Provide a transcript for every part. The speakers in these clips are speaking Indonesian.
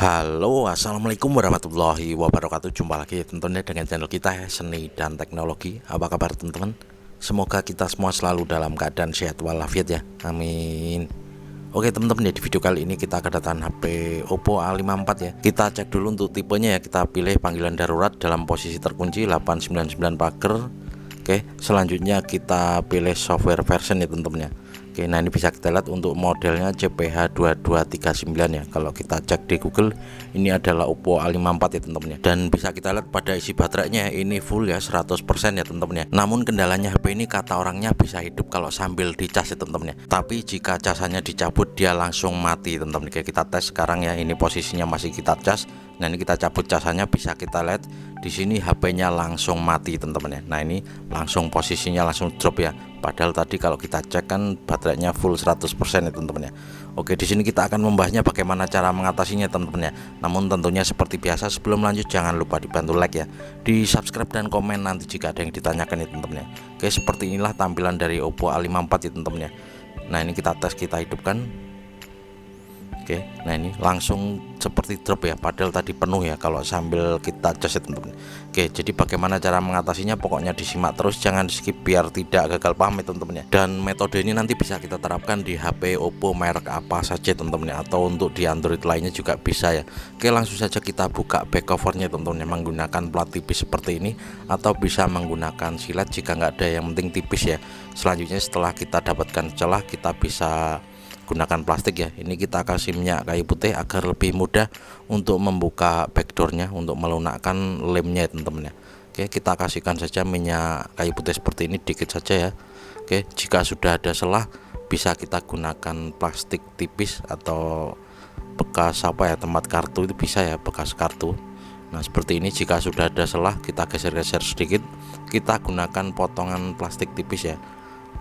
Halo, assalamualaikum warahmatullahi wabarakatuh. Jumpa lagi tentunya dengan channel kita ya, Seni dan Teknologi. Apa kabar teman-teman? Semoga kita semua selalu dalam keadaan sehat walafiat ya, amin. Oke teman-teman ya, di video kali ini kita kedatangan HP Oppo A54 ya. Kita cek dulu untuk tipenya ya. Kita pilih panggilan darurat dalam posisi terkunci 899 pager. Oke, selanjutnya kita pilih software version ya teman-teman ya. Oke, nah ini bisa kita lihat untuk modelnya CPH2239 ya. Kalau kita cek di Google, ini adalah Oppo A54 ya teman-teman ya. Dan bisa kita lihat pada isi baterainya ini full ya 100% ya teman-teman ya. Namun kendalanya HP ini kata orangnya bisa hidup kalau sambil dicas ya teman-teman ya. Tapi jika casannya dicabut dia langsung mati teman-teman. Kayak kita tes sekarang ya, ini posisinya masih kita cas. Nah ini kita cabut casannya, bisa kita lihat di sini HP-nya langsung mati teman-teman ya. Nah ini langsung posisinya langsung drop ya. Padahal tadi kalau kita cek kan baterainya full 100% ya teman-teman ya. Oke, di sini kita akan membahasnya bagaimana cara mengatasinya teman-teman ya. Namun tentunya seperti biasa sebelum lanjut jangan lupa dibantu like ya, di subscribe dan komen nanti jika ada yang ditanyakan ya teman-teman ya. Oke, seperti inilah tampilan dari Oppo A54 ya teman-teman ya. Nah ini kita tes, kita hidupkan. Oke, nah ini langsung seperti drop ya, padahal tadi penuh ya kalau sambil kita cas ya teman-teman. Oke, jadi bagaimana cara mengatasinya, pokoknya disimak terus, jangan skip biar tidak gagal paham ya teman-teman ya. Dan metode ini nanti bisa kita terapkan di HP Oppo merek apa saja teman-teman ya, atau untuk di Android lainnya juga bisa ya. Oke, langsung saja kita buka back covernya teman-teman ya, menggunakan plat tipis seperti ini, atau bisa menggunakan silet jika nggak ada, yang penting tipis ya. Selanjutnya setelah kita dapatkan celah, kita bisa gunakan plastik ya. Ini kita kasih minyak kayu putih agar lebih mudah untuk membuka backdoornya, untuk melunakkan lemnya ya teman-teman ya. Oke, kita kasihkan saja minyak kayu putih seperti ini, dikit saja ya. Oke, jika sudah ada selah bisa kita gunakan plastik tipis atau bekas apa ya, tempat kartu itu bisa ya, bekas kartu. Nah seperti ini, jika sudah ada selah kita geser-geser sedikit, kita gunakan potongan plastik tipis ya.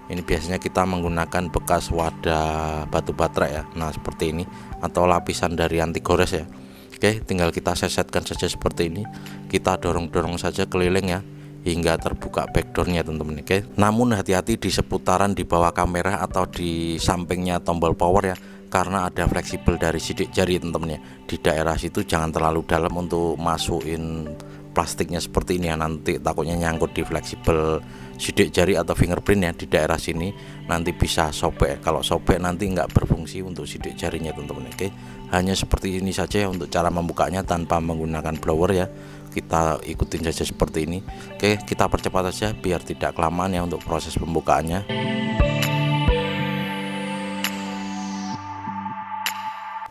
Ini biasanya kita menggunakan bekas wadah batu baterai ya. Nah seperti ini, atau lapisan dari anti gores ya. Oke, tinggal kita sesetkan saja seperti ini. Kita dorong-dorong saja keliling ya, hingga terbuka backdoornya teman-teman. Oke, namun hati-hati di seputaran di bawah kamera atau di sampingnya tombol power ya, karena ada fleksibel dari sidik jari teman-teman ya. Di daerah situ jangan terlalu dalam untuk masukin plastiknya seperti ini ya, nanti takutnya nyangkut di fleksibel sidik jari atau fingerprint ya. Di daerah sini nanti bisa sobek, kalau sobek nanti nggak berfungsi untuk sidik jarinya teman-teman. Oke, hanya seperti ini saja ya untuk cara membukanya tanpa menggunakan blower ya. Kita ikutin saja seperti ini. Oke, kita percepat saja biar tidak kelamaan ya untuk proses pembukaannya.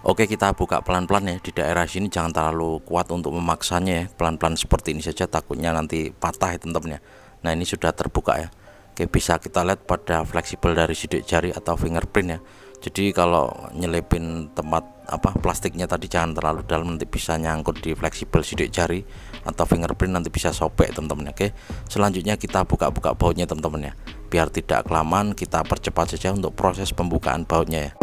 Oke, kita buka pelan-pelan ya. Di daerah sini jangan terlalu kuat untuk memaksanya ya, pelan-pelan seperti ini saja, takutnya nanti patah ya teman-teman ya. Nah ini sudah terbuka ya. Oke, bisa kita lihat pada fleksibel dari sidik jari atau fingerprint ya. Jadi kalau nyelipin tempat plastiknya tadi jangan terlalu dalam, nanti bisa nyangkut di fleksibel sidik jari atau fingerprint, nanti bisa sobek teman-teman. Oke, selanjutnya kita buka-buka bautnya teman-teman ya. Biar tidak kelamaan kita percepat saja untuk proses pembukaan bautnya ya.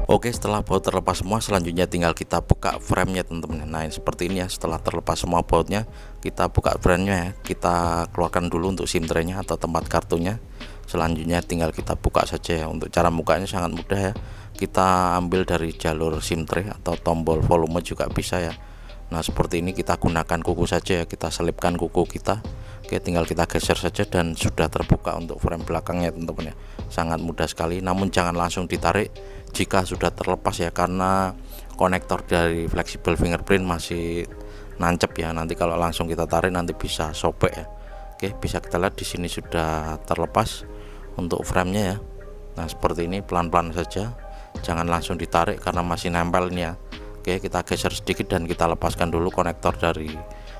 Oke, setelah baut terlepas semua, selanjutnya tinggal kita buka framenya teman-teman. Nah seperti ini ya, setelah terlepas semua bautnya kita buka framenya ya. Kita keluarkan dulu untuk SIM tray-nya atau tempat kartunya. Selanjutnya tinggal kita buka saja ya. Untuk cara bukanya sangat mudah ya, kita ambil dari jalur SIM tray atau tombol volume juga bisa ya. Nah seperti ini, kita gunakan kuku saja ya, kita selipkan kuku kita. Oke, tinggal kita geser saja dan sudah terbuka untuk frame belakangnya teman-teman ya. Sangat mudah sekali, namun jangan langsung ditarik jika sudah terlepas ya, karena konektor dari fleksibel fingerprint masih nancep ya. Nanti kalau langsung kita tarik nanti bisa sobek ya. Oke, bisa kita lihat di sini sudah terlepas untuk framenya ya. Nah seperti ini, pelan-pelan saja, jangan langsung ditarik karena masih nempel ini ya. Oke, kita geser sedikit dan kita lepaskan dulu konektor dari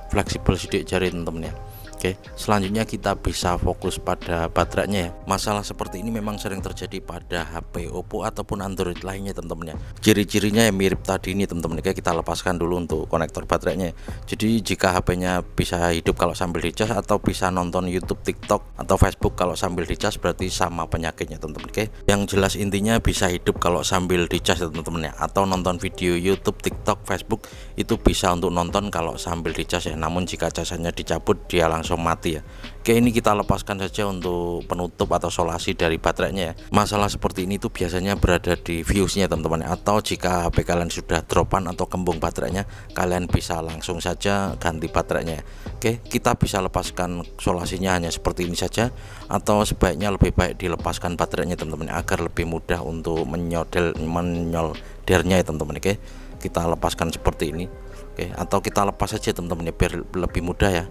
fleksibel sidik jari teman-teman ya. Oke, selanjutnya kita bisa fokus pada baterainya ya. Masalah seperti ini memang sering terjadi pada HP Oppo ataupun Android lainnya teman-teman ya. Ciri-cirinya yang mirip tadi ini teman-teman. Oke, kita lepaskan dulu untuk konektor baterainya. Jadi jika HP-nya bisa hidup kalau sambil dicas, atau bisa nonton YouTube, TikTok, atau Facebook kalau sambil dicas, berarti sama penyakitnya teman-teman. Oke, yang jelas intinya bisa hidup kalau sambil dicas ya teman-teman ya, atau nonton video YouTube, TikTok, Facebook itu bisa untuk nonton kalau sambil dicas ya. Namun jika casannya dicabut dia langsung langsung mati ya. Oke, ini kita lepaskan saja untuk penutup atau solasi dari baterainya ya. Masalah seperti ini tuh biasanya berada di fuse-nya teman-teman, atau jika HP kalian sudah dropan atau kembung baterainya, kalian bisa langsung saja ganti baterainya. Oke, kita bisa lepaskan solasinya hanya seperti ini saja, atau sebaiknya lebih baik dilepaskan baterainya teman-teman, agar lebih mudah untuk menyoldernya ya teman-teman. Oke, kita lepaskan seperti ini. Oke, atau kita lepas saja teman-teman ya, biar lebih mudah ya.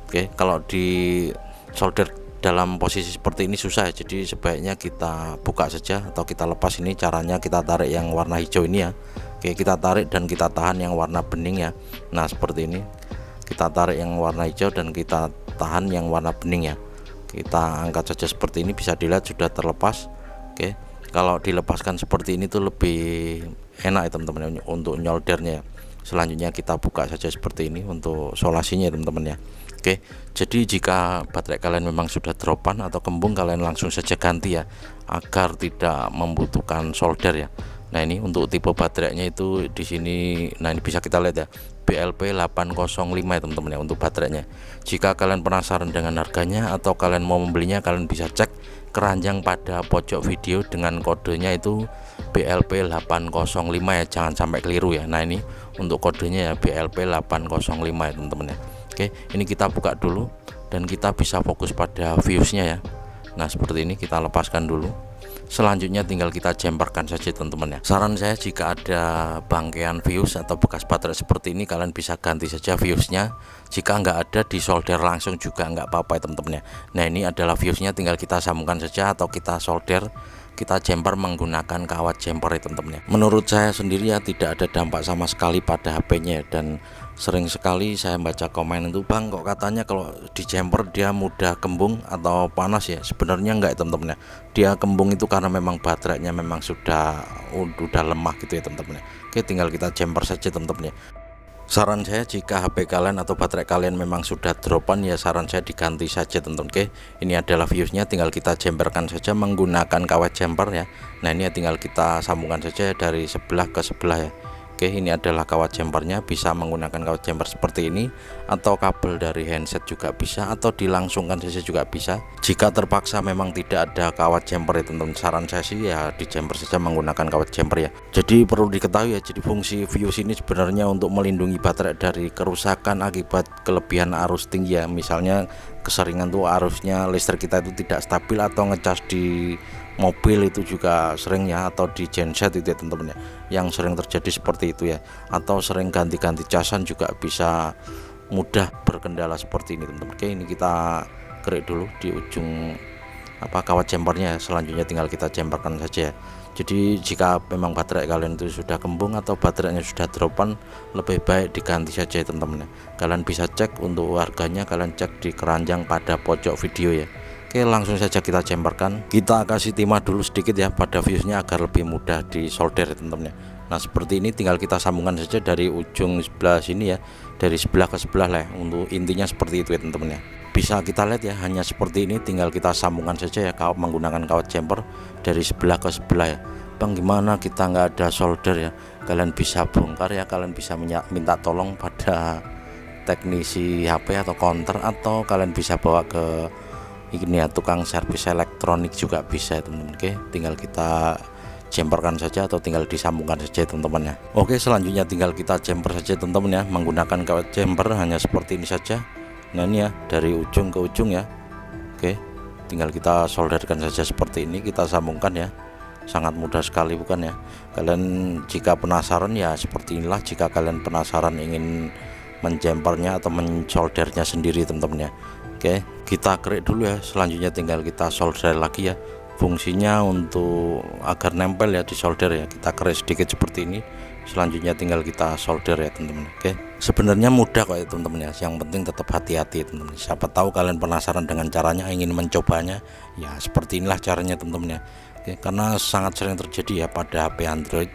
Oke, kalau di solder dalam posisi seperti ini susah ya, jadi sebaiknya kita buka saja atau kita lepas. Ini caranya kita tarik yang warna hijau ini ya. Oke, kita tarik dan kita tahan yang warna bening ya. Nah, seperti ini. Kita tarik yang warna hijau dan kita tahan yang warna bening ya. Kita angkat saja seperti ini, bisa dilihat sudah terlepas. Oke, kalau dilepaskan seperti ini tuh lebih enak ya teman-teman untuk nyoldernya ya. Selanjutnya kita buka saja seperti ini untuk solasinya teman-teman ya. Oke, jadi jika baterai kalian memang sudah dropan atau kembung, kalian langsung saja ganti ya, agar tidak membutuhkan solder ya. Nah, ini untuk tipe baterainya itu di sini. Nah, ini bisa kita lihat ya, BLP 805 ya teman-teman ya untuk baterainya. Jika kalian penasaran dengan harganya atau kalian mau membelinya, kalian bisa cek keranjang pada pojok video dengan kodenya itu BLP 805 ya, jangan sampai keliru ya. Nah, ini untuk kodenya ya BLP 805 ya teman-teman ya. Oke, ini kita buka dulu dan kita bisa fokus pada fuse-nya ya. Nah, seperti ini kita lepaskan dulu. Selanjutnya tinggal kita jemperkan saja teman-teman ya. Saran saya, jika ada bangkaian fuse atau bekas baterai seperti ini, kalian bisa ganti saja fuse-nya. Jika nggak ada, disolder langsung juga nggak apa-apa ya teman-teman ya. Nah, ini adalah fuse-nya, tinggal kita sambungkan saja atau kita solder, kita jumper menggunakan kawat jumper ya teman-teman ya. Menurut saya sendiri ya, tidak ada dampak sama sekali pada HP-nya, dan sering sekali saya baca komen itu, bang kok katanya kalau di jumper dia mudah kembung atau panas ya. Sebenarnya enggak ya teman-teman ya, dia kembung itu karena memang baterainya memang sudah lemah gitu ya teman-teman ya. Oke, tinggal kita jumper saja teman-teman ya. Saran saya, jika HP kalian atau baterai kalian memang sudah dropan ya, saran saya diganti saja teman-teman. Oke, ini adalah fuse-nya, tinggal kita jemperkan saja menggunakan kawat jumper ya. Nah, ini tinggal kita sambungkan saja dari sebelah ke sebelah ya. Oke, ini adalah kawat jumpernya, bisa menggunakan kawat jumper seperti ini, atau kabel dari handset juga bisa, atau dilangsungkan saja juga bisa. Jika terpaksa memang tidak ada kawat jumper ya teman-teman, saran saya sih ya di jumper saja menggunakan kawat jumper ya. Jadi perlu diketahui ya, jadi fungsi fuse ini sebenarnya untuk melindungi baterai dari kerusakan akibat kelebihan arus tinggi ya. Misalnya keseringan tuh arusnya listrik kita itu tidak stabil, atau ngecas di mobil itu juga sering ya, atau di genset itu ya teman-teman ya, yang sering terjadi seperti itu ya. Atau sering ganti-ganti casan juga bisa mudah berkendala seperti ini teman-teman. Oke, ini kita kerik dulu di ujung kawat jumpernya ya. Selanjutnya tinggal kita jumperkan saja ya. Jadi jika memang baterai kalian itu sudah kembung atau baterainya sudah dropan, lebih baik diganti saja ya teman-teman ya. Kalian bisa cek untuk harganya, kalian cek di keranjang pada pojok video ya. Oke, langsung saja kita jemperkan. Kita kasih timah dulu sedikit ya pada fuse-nya agar lebih mudah disolder ya teman-teman ya. Nah, seperti ini tinggal kita sambungkan saja dari ujung sebelah sini ya, dari sebelah ke sebelah lah ya. Untuk intinya seperti itu ya teman-teman ya. Bisa kita lihat ya, hanya seperti ini, tinggal kita sambungkan saja ya menggunakan kawat jumper dari sebelah ke sebelah ya. Bang, gimana kita nggak ada solder ya? Kalian bisa bongkar ya, kalian bisa minta tolong pada teknisi HP atau counter, atau kalian bisa bawa ke ini ya, tukang servis elektronik juga bisa ya teman-teman. Oke, tinggal kita jumperkan saja atau tinggal disambungkan saja teman-teman ya. Oke, selanjutnya tinggal kita jumper saja teman-teman ya, menggunakan kawat jumper hanya seperti ini saja. Nah, ini ya, dari ujung ke ujung ya. Oke, tinggal kita solderkan saja seperti ini, kita sambungkan ya. Sangat mudah sekali bukan ya. Kalian jika penasaran ya seperti inilah, jika kalian penasaran ingin menjumpernya atau mensoldernya sendiri teman-teman ya. Oke, kita kerik dulu ya. Selanjutnya tinggal kita solder lagi ya. Fungsinya untuk agar nempel ya, di solder ya. Kita kerik sedikit seperti ini. Selanjutnya tinggal kita solder ya teman-teman. Oke, sebenarnya mudah kok ya teman-teman ya. Yang penting tetap hati-hati teman-teman. Siapa tahu kalian penasaran dengan caranya, ingin mencobanya ya, seperti inilah caranya teman-teman ya. Oke, karena sangat sering terjadi ya pada HP Android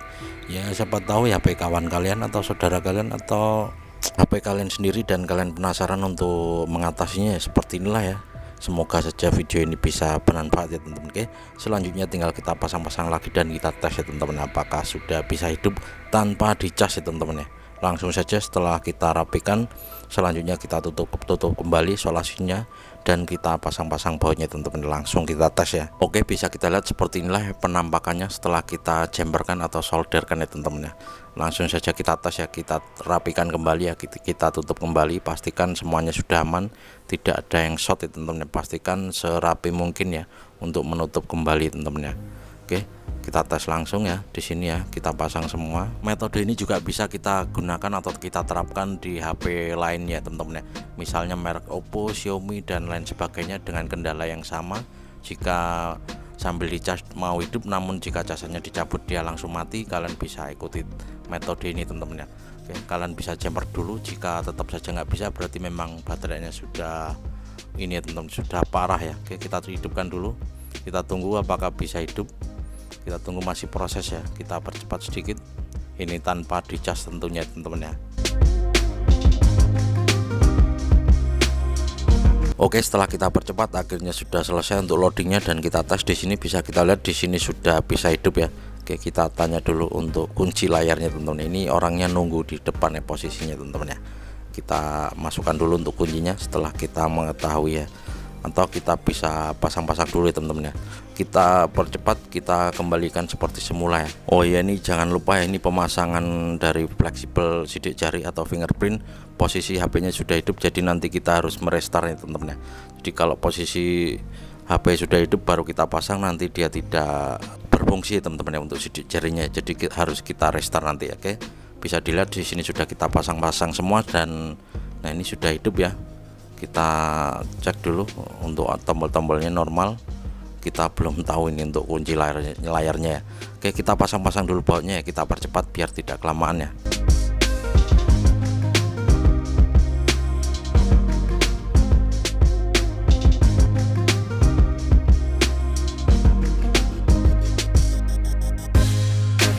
ya. Siapa tahu ya HP kawan kalian atau saudara kalian atau HP kalian sendiri dan kalian penasaran untuk mengatasinya ya, seperti inilah ya. Semoga saja video ini bisa bermanfaat ya teman-teman. Oke, selanjutnya tinggal kita pasang-pasang lagi dan kita tes ya teman-teman, apakah sudah bisa hidup tanpa dicas ya teman-teman ya. Langsung saja setelah kita rapikan, selanjutnya kita tutup kembali isolasinya dan kita pasang-pasang bautnya teman-teman. Langsung kita tes ya. Oke, bisa kita lihat seperti inilah penampakannya setelah kita jemberkan atau solderkan ya teman-teman ya. Langsung saja kita tes ya, kita rapikan kembali ya, kita tutup kembali, pastikan semuanya sudah aman, tidak ada yang short ya teman-teman. Pastikan serapi mungkin ya untuk menutup kembali teman-teman ya. Oke, kita tes langsung ya di sini ya, kita pasang semua. Metode ini juga bisa kita gunakan atau kita terapkan di HP lainnya teman-teman ya, misalnya merek Oppo, Xiaomi dan lain sebagainya dengan kendala yang sama. Jika sambil dicas mau hidup, namun jika casanya dicabut dia langsung mati, kalian bisa ikuti metode ini teman-teman ya. Oke, kalian bisa jumper dulu. Jika tetap saja nggak bisa, berarti memang baterainya sudah ini ya teman-teman, sudah parah ya. Oke, kita hidupkan dulu, kita tunggu apakah bisa hidup. Kita tunggu, masih proses ya, kita percepat sedikit. Ini tanpa dicas tentunya teman-teman ya. Oke, setelah kita percepat akhirnya sudah selesai untuk loadingnya dan kita tes. Di sini bisa kita lihat di sini sudah bisa hidup ya. Oke, kita tanya dulu untuk kunci layarnya teman-teman. Ini orangnya nunggu di depan ya posisinya teman-teman ya. Kita masukkan dulu untuk kuncinya setelah kita mengetahui ya, atau kita bisa pasang-pasang dulu ya teman-teman ya. Kita percepat, kita kembalikan seperti semula ya. Oh ya, ini jangan lupa ya, ini pemasangan dari fleksibel sidik jari atau fingerprint. Posisi HP-nya sudah hidup, jadi nanti kita harus merestart ya teman-teman ya. Jadi kalau posisi HP sudah hidup baru kita pasang, nanti dia tidak berfungsi ya teman-teman ya untuk sidik jarinya. Jadi harus kita restart nanti ya. Oke, bisa dilihat di sini sudah kita pasang-pasang semua dan nah ini sudah hidup ya. Kita cek dulu untuk tombol-tombolnya normal, kita belum tahu ini untuk kunci layarnya ya. Oke, kita pasang-pasang dulu bautnya ya, kita percepat biar tidak kelamaan ya.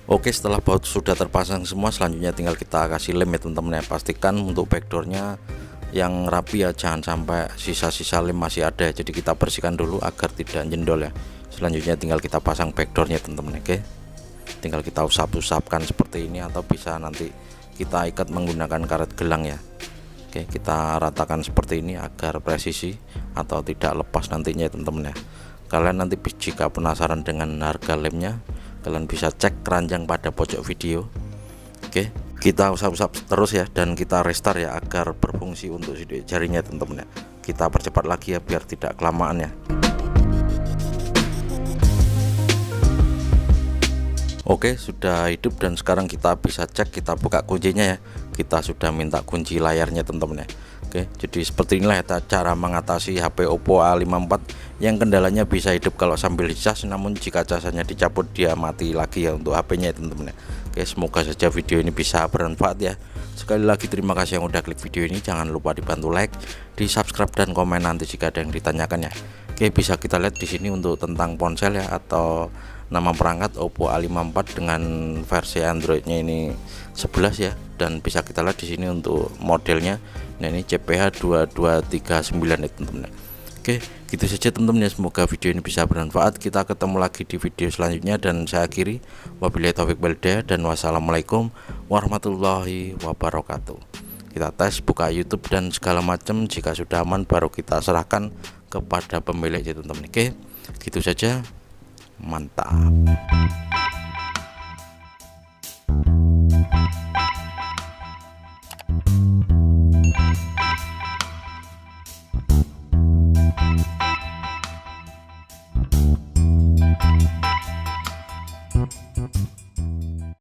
Oke, setelah baut sudah terpasang semua, selanjutnya tinggal kita kasih lem ya teman-teman ya. Pastikan untuk backdoornya yang rapi ya, jangan sampai sisa-sisa lem masih ada. Jadi kita bersihkan dulu agar tidak jendol ya. Selanjutnya tinggal kita pasang backdoornya teman-teman. Oke, tinggal kita usap-usapkan seperti ini, atau bisa nanti kita ikat menggunakan karet gelang ya. Oke, kita ratakan seperti ini agar presisi atau tidak lepas nantinya teman-teman ya. Kalian nanti jika penasaran dengan harga lemnya, kalian bisa cek keranjang pada pojok video. Oke, kita usap-usap terus ya, dan kita restart ya agar berfungsi untuk sidik jarinya teman-teman ya. Kita percepat lagi ya biar tidak kelamaan ya. Oke, sudah hidup dan sekarang kita bisa cek, kita buka kuncinya ya. Kita sudah minta kunci layarnya teman-teman ya. Oke, jadi seperti inilah ya cara mengatasi HP Oppo A54 yang kendalanya bisa hidup kalau sambil dicas, namun jika casanya dicabut dia mati lagi ya untuk HP-nya ya teman-teman ya. Oke, semoga saja video ini bisa bermanfaat ya. Sekali lagi terima kasih yang udah klik video ini, jangan lupa dibantu like, di subscribe dan komen nanti jika ada yang ditanyakan ya. Oke, bisa kita lihat di sini untuk tentang ponsel ya, atau nama perangkat Oppo A54 dengan versi Androidnya ini 11 ya, dan bisa kita lihat di sini untuk modelnya. Nah, ini CPH 2239 ya teman-teman. Oke, gitu saja teman-teman ya, semoga video ini bisa bermanfaat. Kita ketemu lagi di video selanjutnya dan saya akhiri wabillahi taufiq wal hidayah dan wassalamualaikum warahmatullahi wabarakatuh. Kita tes buka YouTube dan segala macam, jika sudah aman baru kita serahkan kepada pemilik ya teman-teman. Oke, gitu saja, mantap.